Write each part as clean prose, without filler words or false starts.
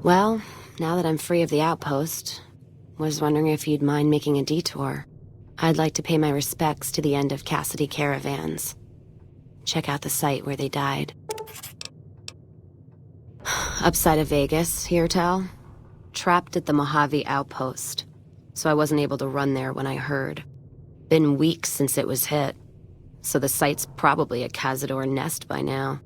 Well, now that I'm free of the outpost, was wondering if you'd mind making a detour. I'd like to pay my respects to the end of Cassidy caravans. Check out the site where they died. Upside of Vegas, here, Tal. Trapped at the Mojave outpost, so I wasn't able to run there when I heard. Been weeks since it was hit, so the site's probably a Cazador nest by now.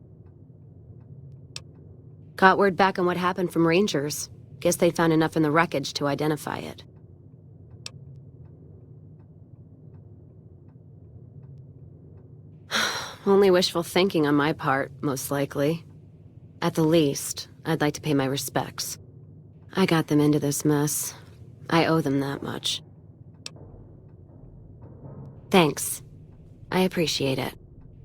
Got word back on what happened from Rangers. Guess they found enough in the wreckage to identify it. Only wishful thinking on my part, most likely. At the least, I'd like to pay my respects. I got them into this mess. I owe them that much. Thanks. I appreciate it.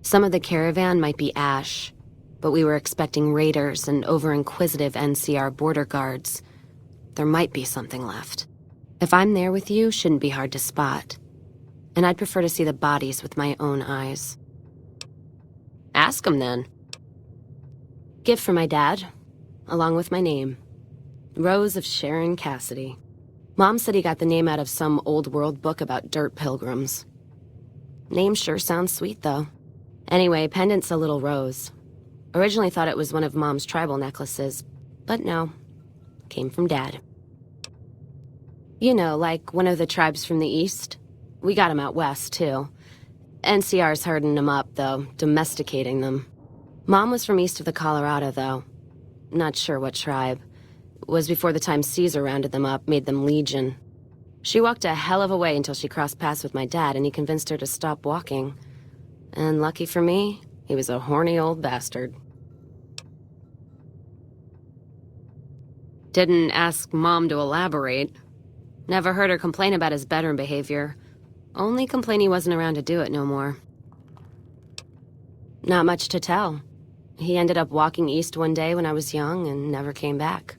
Some of the caravan might be ash, but we were expecting raiders and over-inquisitive NCR border guards. There might be something left. If I'm there with you, shouldn't be hard to spot. And I'd prefer to see the bodies with my own eyes. Ask him then. Gift for my dad, along with my name. Rose of Sharon Cassidy. Mom said he got the name out of some old world book about dirt pilgrims. Name sure sounds sweet, though. Anyway, pendant's a little rose. Originally thought it was one of Mom's tribal necklaces, but no. Came from Dad. You know, like one of the tribes from the east. We got 'em out west, too. NCR's herding them up, though, domesticating them. Mom was from east of the Colorado, though. Not sure what tribe. Was before the time Caesar rounded them up, made them legion. She walked a hell of a way until she crossed paths with my dad, and he convinced her to stop walking. And lucky for me, he was a horny old bastard. Didn't ask Mom to elaborate. Never heard her complain about his bedroom behavior. Only complain he wasn't around to do it no more. Not much to tell. He ended up walking east one day when I was young and never came back.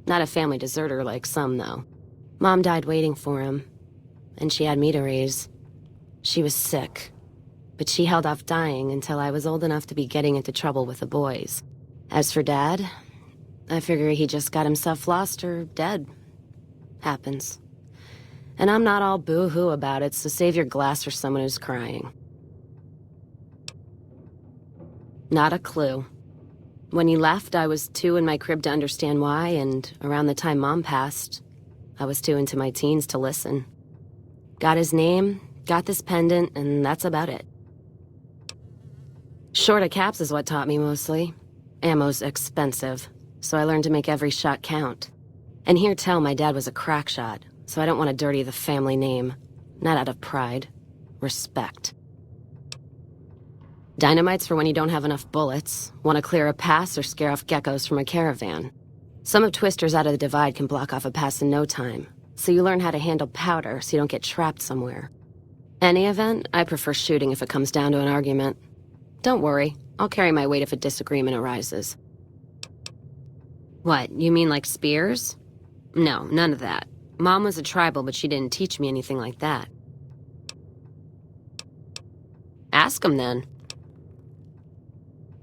Not a family deserter like some, though. Mom died waiting for him, and she had me to raise. She was sick, but she held off dying until I was old enough to be getting into trouble with the boys. As for Dad, I figure he just got himself lost or dead. Happens. And I'm not all boo-hoo about it, so save your glass for someone who's crying. Not a clue. When he left, I was too in my crib to understand why, and around the time Mom passed, I was too into my teens to listen. Got his name, got this pendant, and that's about it. Short of caps is what taught me mostly. Ammo's expensive, so I learned to make every shot count. And here tell my dad was a crack shot, so I don't want to dirty the family name. Not out of pride. Respect. Dynamite's for when you don't have enough bullets, want to clear a pass or scare off geckos from a caravan. Some of Twister's out of the divide can block off a pass in no time, so you learn how to handle powder so you don't get trapped somewhere. Any event, I prefer shooting if it comes down to an argument. Don't worry, I'll carry my weight if a disagreement arises. What, you mean like spears? No, none of that. Mom was a tribal, but she didn't teach me anything like that. Ask him then.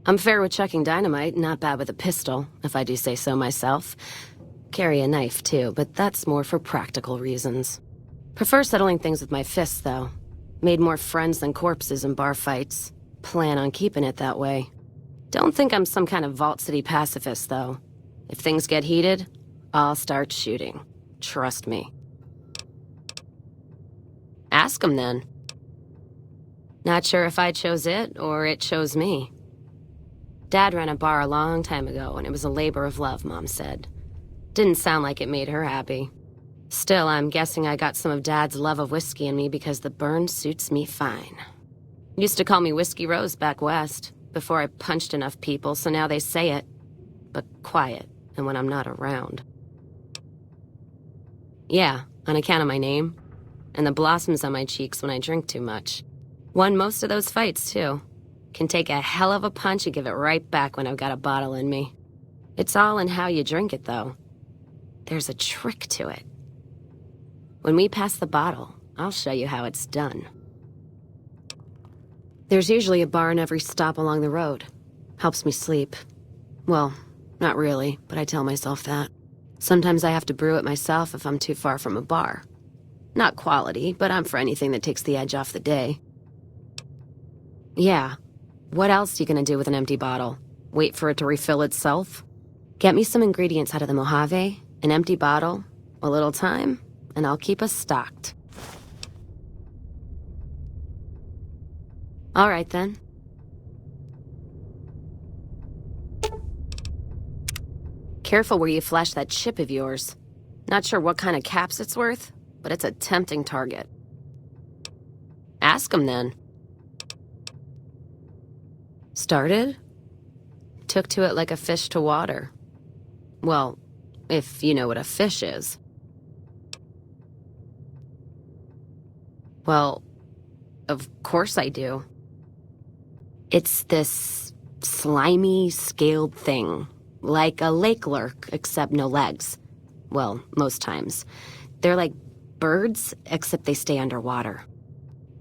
I'm fair with chucking dynamite, not bad with a pistol, if I do say so myself. Carry a knife, too, but that's more for practical reasons. Prefer settling things with my fists, though. Made more friends than corpses in bar fights. Plan on keeping it that way. Don't think I'm some kind of Vault City pacifist, though. If things get heated, I'll start shooting. Trust me. Ask him then. Not sure if I chose it or it chose me. Dad ran a bar a long time ago, and it was a labor of love, Mom said. Didn't sound like it made her happy. Still, I'm guessing I got some of Dad's love of whiskey in me because the burn suits me fine. Used to call me Whiskey Rose back west, before I punched enough people, so now they say it. But quiet, and when I'm not around. Yeah, on account of my name. And the blossoms on my cheeks when I drink too much. Won most of those fights, too. Can take a hell of a punch and give it right back when I've got a bottle in me. It's all in how you drink it, though. There's a trick to it. When we pass the bottle, I'll show you how it's done. There's usually a bar in every stop along the road. Helps me sleep. Well, Not really, but I tell myself that. Sometimes I have to brew it myself if I'm too far from a bar. Not quality, but I'm for anything that takes the edge off the day. Yeah. What else are you gonna do with an empty bottle? Wait for it to refill itself? Get me some ingredients out of the Mojave, an empty bottle, a little time, and I'll keep us stocked. All right, then. Careful where you flash that chip of yours. Not sure what kind of caps it's worth, but it's a tempting target. Ask him, then. Started? Took to it like a fish to water. Well, if you know what a fish is. Well, of course I do. It's this slimy, scaled thing. Like a lake lurk, except no legs. Well, most times. They're like birds, except they stay underwater.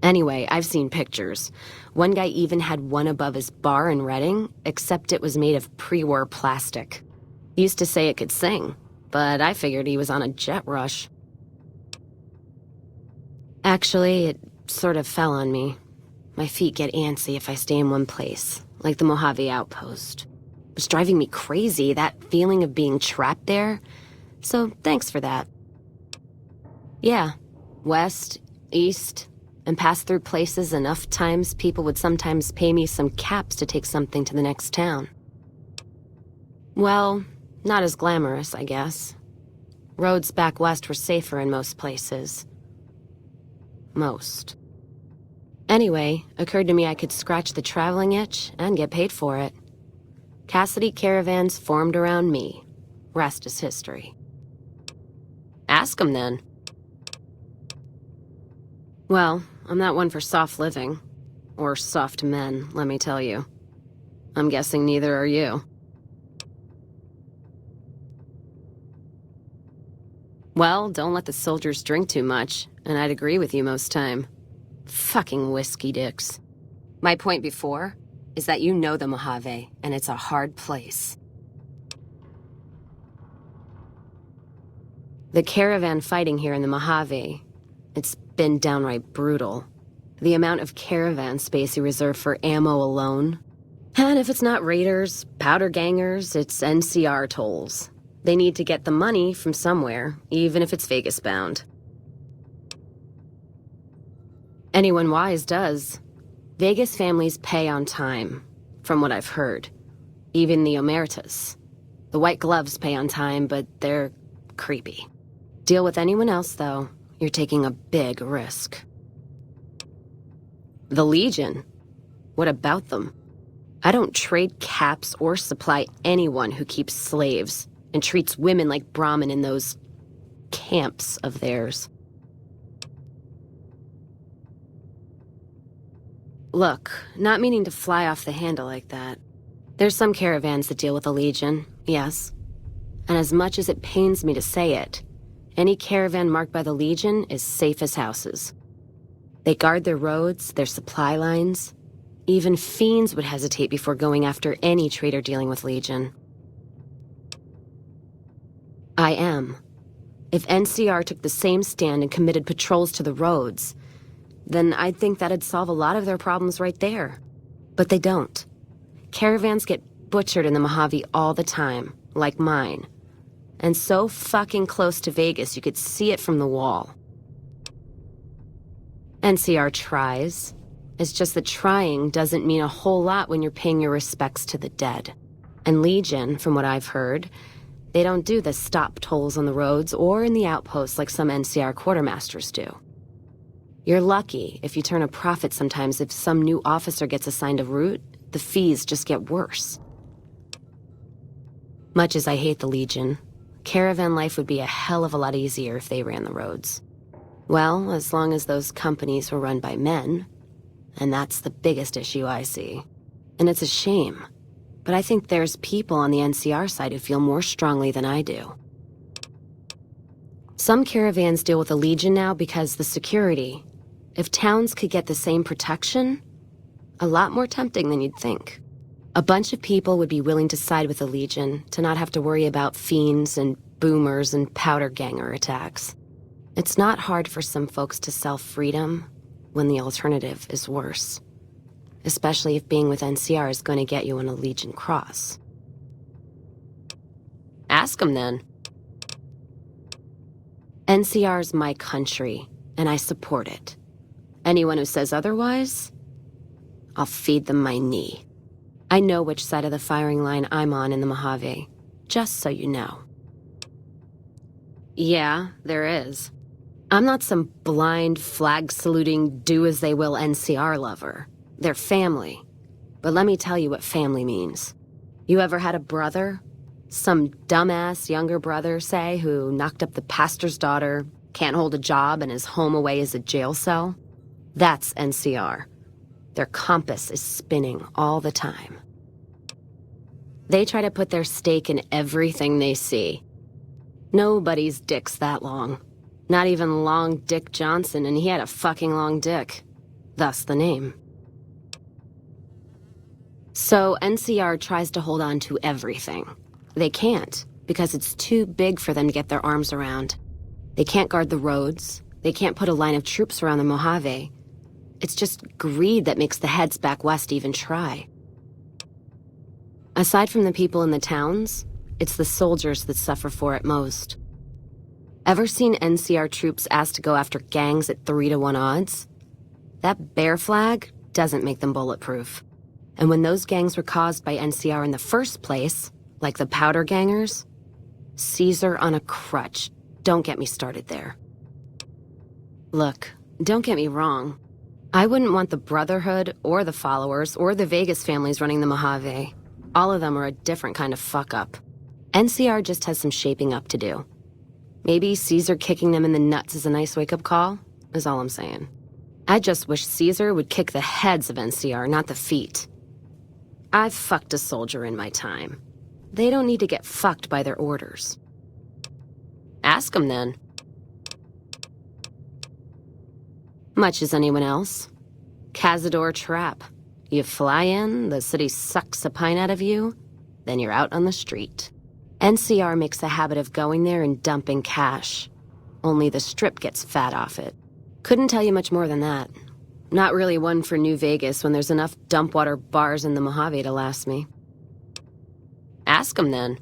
Anyway, I've seen pictures. One guy even had one above his bar in Reading, except it was made of pre-war plastic. He used to say it could sing, but I figured he was on a jet rush. Actually, it sort of fell on me. My feet get antsy if I stay in one place, like the Mojave outpost. It was driving me crazy, that feeling of being trapped there. So thanks for that. Yeah, west, east, and pass through places enough times people would sometimes pay me some caps to take something to the next town. Well, not as glamorous, I guess. Roads back west were safer in most places. Most. Anyway, occurred to me I could scratch the traveling itch and get paid for it. Cassidy caravans formed around me. Rest is history. Ask him, then. Well, I'm not one for soft living. Or soft men, let me tell you. I'm guessing neither are you. Well, don't let the soldiers drink too much, and I'd agree with you most time. Fucking whiskey dicks. My point before is that you know the Mojave, and it's a hard place. The caravan fighting here in the Mojave, it's been downright brutal. The amount of caravan space you reserve for ammo alone. And if it's not raiders, powder gangers, it's NCR tolls. They need to get the money from somewhere, even if it's Vegas-bound. Anyone wise does. Vegas families pay on time, from what I've heard. Even the Omertas. The white gloves pay on time, but they're creepy. Deal with anyone else, though. You're taking a big risk. The Legion? What about them? I don't trade caps or supply anyone who keeps slaves and treats women like Brahmin in those camps of theirs. Look, not meaning to fly off the handle like that. There's some caravans that deal with the Legion, yes. And as much as it pains me to say it, any caravan marked by the Legion is safe as houses. They guard their roads, their supply lines. Even fiends would hesitate before going after any trader dealing with Legion. I am. If NCR took the same stand and committed patrols to the roads, then I'd think that'd solve a lot of their problems right there. But they don't. Caravans get butchered in the Mojave all the time, like mine. And so fucking close to Vegas you could see it from the wall. NCR tries. It's just that trying doesn't mean a whole lot when you're paying your respects to the dead. And Legion, from what I've heard, they don't do the stop tolls on the roads or in the outposts like some NCR quartermasters do. You're lucky if you turn a profit sometimes. If some new officer gets assigned a route, the fees just get worse. Much as I hate the Legion, caravan life would be a hell of a lot easier if they ran the roads. Well, as long as those companies were run by men, and that's the biggest issue I see. And it's a shame, but I think there's people on the NCR side who feel more strongly than I do. Some caravans deal with the Legion now because the security. If towns could get the same protection, a lot more tempting than you'd think. A bunch of people would be willing to side with the Legion to not have to worry about fiends and boomers and powder ganger attacks. It's not hard for some folks to sell freedom when the alternative is worse. Especially if being with NCR is going to get you on a Legion cross. Ask them then. NCR's my country, and I support it. Anyone who says otherwise, I'll feed them my knee. I know which side of the firing line I'm on in the Mojave, just so you know. Yeah, there is. I'm not some blind, flag-saluting, do-as-they-will NCR lover. They're family. But let me tell you what family means. You ever had a brother? Some dumbass younger brother, say, who knocked up the pastor's daughter, can't hold a job, and is home away as a jail cell? That's NCR. Their compass is spinning all the time. They try to put their stake in everything they see. Nobody's dick's that long. Not even Long Dick Johnson, and he had a fucking long dick. Thus the name. So NCR tries to hold on to everything. They can't, because it's too big for them to get their arms around. They can't guard the roads. They can't put a line of troops around the Mojave. It's just greed that makes the heads back west even try. Aside from the people in the towns, it's the soldiers that suffer for it most. Ever seen NCR troops asked to go after gangs at 3-to-1 odds? That bear flag doesn't make them bulletproof. And when those gangs were caused by NCR in the first place, like the powder gangers, Caesar on a crutch. Don't get me started there. Look, don't get me wrong. I wouldn't want the Brotherhood or the Followers or the Vegas families running the Mojave. All of them are a different kind of fuck-up. NCR just has some shaping up to do. Maybe Caesar kicking them in the nuts is a nice wake-up call, is all I'm saying. I just wish Caesar would kick the heads of NCR, not the feet. I've fucked a soldier in my time. They don't need to get fucked by their orders. Ask them then. Much as anyone else. Cazador trap. You fly in, the city sucks a pint out of you, then you're out on the street. NCR makes a habit of going there and dumping cash. Only the Strip gets fat off it. Couldn't tell you much more than that. Not really one for New Vegas when there's enough dumpwater bars in the Mojave to last me. Ask them then.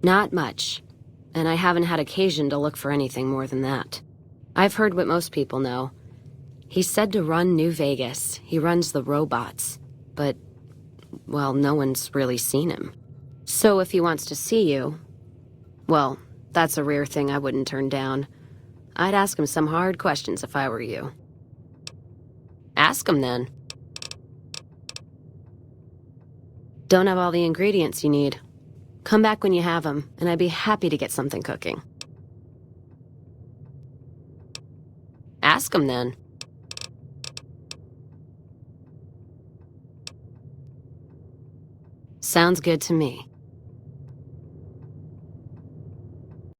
Not much. And I haven't had occasion to look for anything more than that. I've heard what most people know. He's said to run New Vegas. He runs the robots. But, well, no one's really seen him. So if he wants to see you, well, that's a rare thing I wouldn't turn down. I'd ask him some hard questions if I were you. Ask him then. Don't have all the ingredients you need. Come back when you have them, and I'd be happy to get something cooking. Ask him then. Sounds good to me.